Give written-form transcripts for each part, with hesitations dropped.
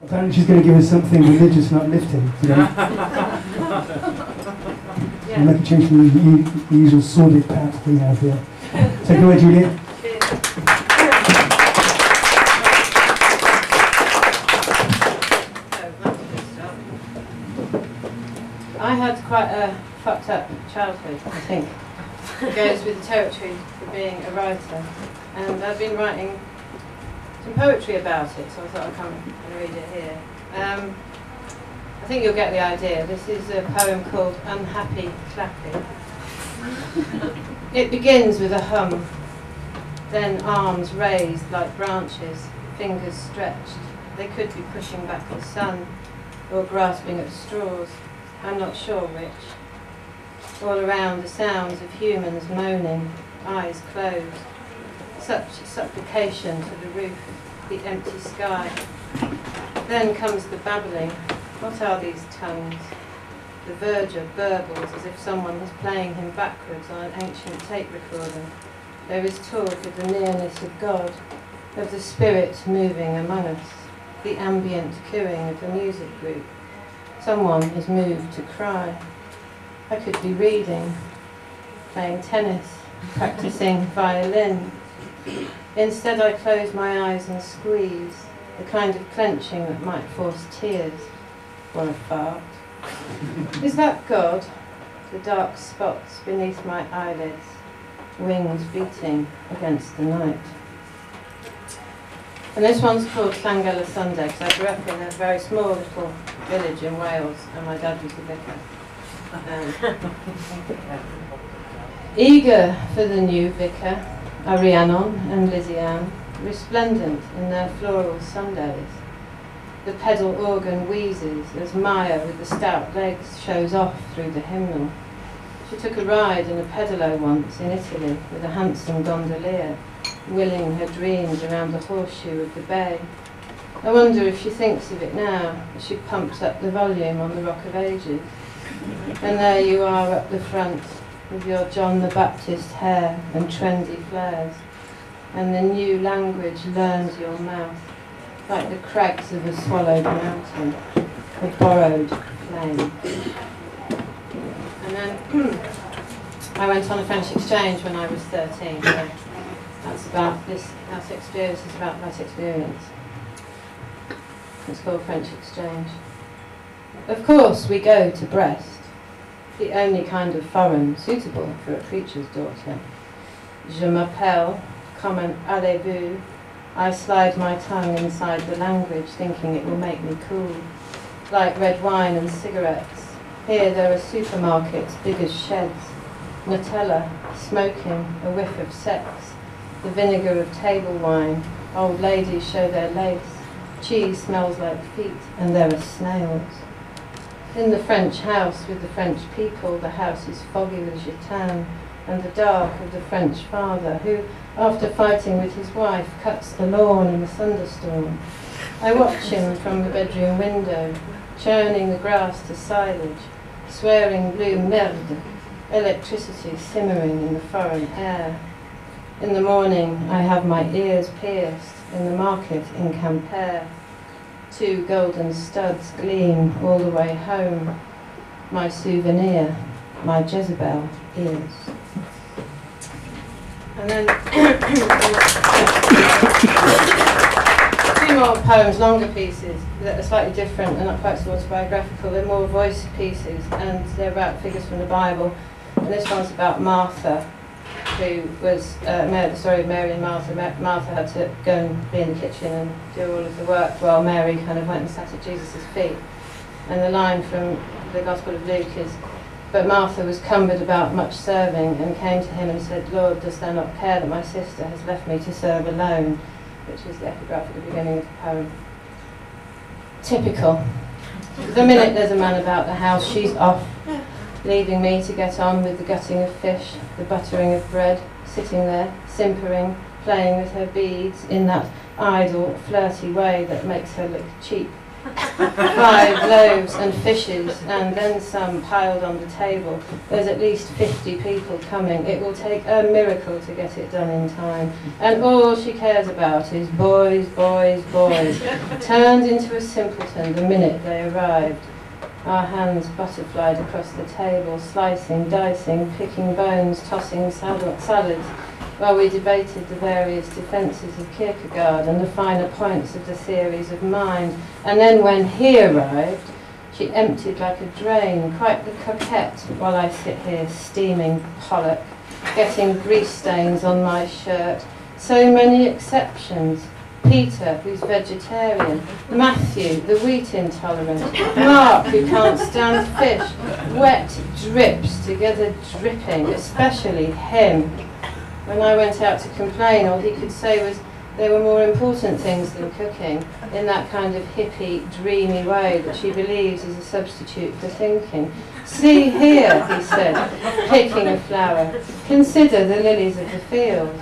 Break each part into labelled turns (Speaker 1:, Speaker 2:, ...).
Speaker 1: Apparently she's going to give us something religious and uplifting today. And make a change from the usual sordid path we have here. Take it away, Julia.
Speaker 2: I had quite a fucked up childhood, I think. It goes with the territory for being a writer. And I've been writing some poetry about it, so I thought I'd come and read it here. I think you'll get the idea. This is a poem called Unhappy Clappy. It begins with a hum, then arms raised like branches, fingers stretched. They could be pushing back the sun or grasping at straws. I'm not sure which. All around the sounds of humans moaning, eyes closed. Such supplication to the roof, the empty sky. Then comes the babbling. What are these tongues? The verger burbles as if someone was playing him backwards on an ancient tape recorder. There is talk of the nearness of God, of the Spirit moving among us, the ambient cooing of the music group. Someone is moved to cry. I could be reading, playing tennis, practicing violin. Instead I close my eyes and squeeze, the kind of clenching that might force tears, or a fart. Is that God? The dark spots beneath my eyelids, wings beating against the night. And this one's called Llangeler Sunday, because I grew up in a very small little village in Wales, and my dad was the vicar. Eager for the new vicar are Rhiannon and Lizzie Ann, resplendent in their floral Sundays. The pedal organ wheezes as Maya with the stout legs shows off through the hymnal. She took a ride in a pedalo once in Italy with a handsome gondolier, willing her dreams around the horseshoe of the bay. I wonder if she thinks of it now, as she pumps up the volume on the Rock of Ages. And there you are up the front, with your John the Baptist hair and trendy flares, and the new language learns your mouth, like the crags of a swallowed mountain, a borrowed flame. And then I went on a French exchange when I was 13, so that's about this, that experience is about that experience. It's called French exchange. Of course we go to Brest, the only kind of foreign suitable for a preacher's daughter. Je m'appelle, comme un allez-vous. I slide my tongue inside the language, thinking it will make me cool. Like red wine and cigarettes. Here there are supermarkets big as sheds. Nutella, smoking, a whiff of sex. The vinegar of table wine. Old ladies show their legs. Cheese smells like feet, and there are snails. In the French house with the French people, the house is foggy with gitane, and the dark of the French father, who, after fighting with his wife, cuts the lawn in a thunderstorm. I watch him from the bedroom window, churning the grass to silage, swearing blue merde, electricity simmering in the foreign air. In the morning, I have my ears pierced in the market in Quimper. 2 golden studs gleam all the way home. My souvenir, my Jezebel ears. And then 2 more poems, longer pieces, that are slightly different and not quite so autobiographical. They're more voice pieces, and they're about figures from the Bible. And this one's about Martha, who was the story of Mary and Martha. Martha had to go and be in the kitchen and do all of the work while Mary kind of went and sat at Jesus' feet. And the line from the Gospel of Luke is, but Martha was cumbered about much serving and came to him and said, Lord, dost thou not care that my sister has left me to serve alone? Which is the epigraph at the beginning of the poem. Typical. The minute there's a man about the house, she's off, leaving me to get on with the gutting of fish, the buttering of bread, sitting there, simpering, playing with her beads in that idle, flirty way that makes her look cheap, 5 loaves and fishes, and then some piled on the table. There's at least 50 people coming. It will take a miracle to get it done in time. And all she cares about is boys, boys, boys. Turned into a simpleton the minute they arrived. Our hands butterflied across the table, slicing, dicing, picking bones, tossing salads, while we debated the various defences of Kierkegaard and the finer points of the theories of mind. And then when he arrived, she emptied like a drain, quite the coquette, while I sit here steaming pollock, getting grease stains on my shirt. So many exceptions. Peter, who's vegetarian, Matthew, the wheat intolerant, Mark, who can't stand fish, wet drips together dripping, especially him. When I went out to complain, all he could say was there were more important things than cooking, in that kind of hippie, dreamy way that she believes is a substitute for thinking. See here, he said, picking a flower, consider the lilies of the field.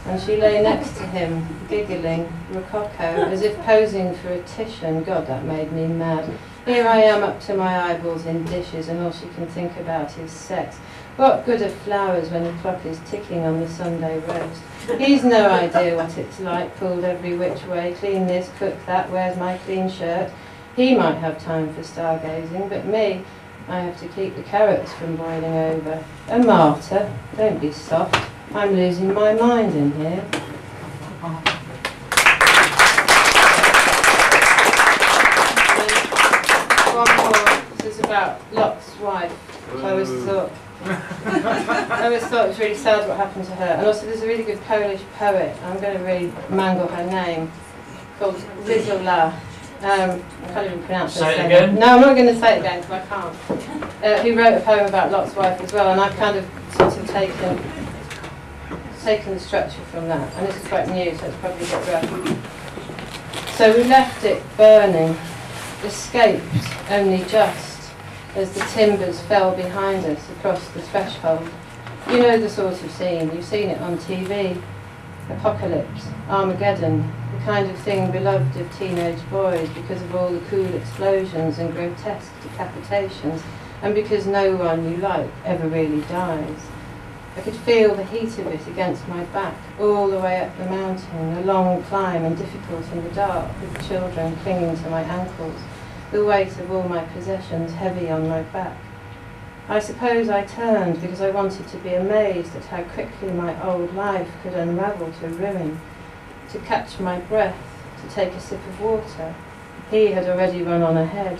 Speaker 2: And she lay next to him, giggling, rococo, as if posing for a Titian. God, that made me mad. Here I am up to my eyeballs in dishes, and all she can think about is sex. What good are flowers when the clock is ticking on the Sunday roast? He's no idea what it's like, pulled every which way, clean this, cook that, where's my clean shirt? He might have time for stargazing, but me, I have to keep the carrots from boiling over. A martyr, don't be soft. I'm losing my mind in here. One more. This is about Lot's wife. I always thought it was really sad what happened to her. And also there's a really good Polish poet, I'm going to really mangle her name, called Llangeler. I can't even pronounce her name.
Speaker 3: Say it again?
Speaker 2: No, I'm not going to say it again because I can't. Who wrote a poem about Lot's wife as well, and I've kind of sort of taken the structure from that, and this is quite new, so it's probably a bit rough. So we left it burning, escaped only just as the timbers fell behind us across the threshold. You know the sort of scene, you've seen it on TV. Apocalypse, Armageddon, the kind of thing beloved of teenage boys because of all the cool explosions and grotesque decapitations, and because no one you like ever really dies. I could feel the heat of it against my back, all the way up the mountain, a long climb and difficult in the dark, with children clinging to my ankles, the weight of all my possessions heavy on my back. I suppose I turned because I wanted to be amazed at how quickly my old life could unravel to ruin, to catch my breath, to take a sip of water. He had already run on ahead,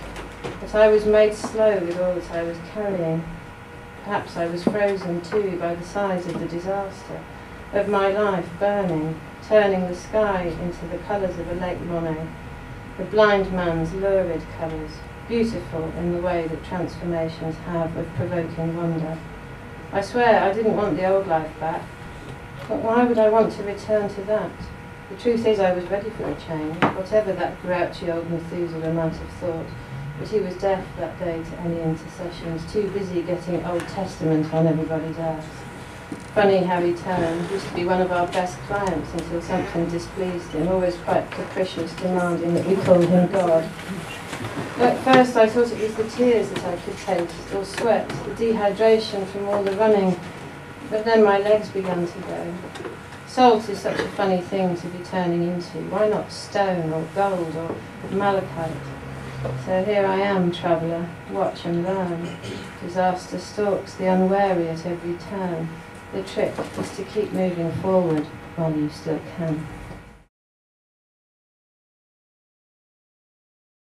Speaker 2: but I was made slow with all that I was carrying. Perhaps I was frozen too by the size of the disaster, of my life burning, turning the sky into the colours of a Lake Monet, the blind man's lurid colours, beautiful in the way that transformations have of provoking wonder. I swear I didn't want the old life back, but why would I want to return to that? The truth is I was ready for a change, whatever that grouchy old Methuselah might have thought. But he was deaf that day to any intercessions, too busy getting Old Testament on everybody's ass. Funny how he turned. Used to be one of our best clients until something displeased him, always quite capricious, demanding that we call him God. At first I thought it was the tears that I could taste, or sweat, the dehydration from all the running, but then my legs began to go. Salt is such a funny thing to be turning into. Why not stone, or gold, or malachite? So here I am, traveller, watch and learn. Disaster stalks the unwary at every turn. The trick is to keep moving forward while you still can.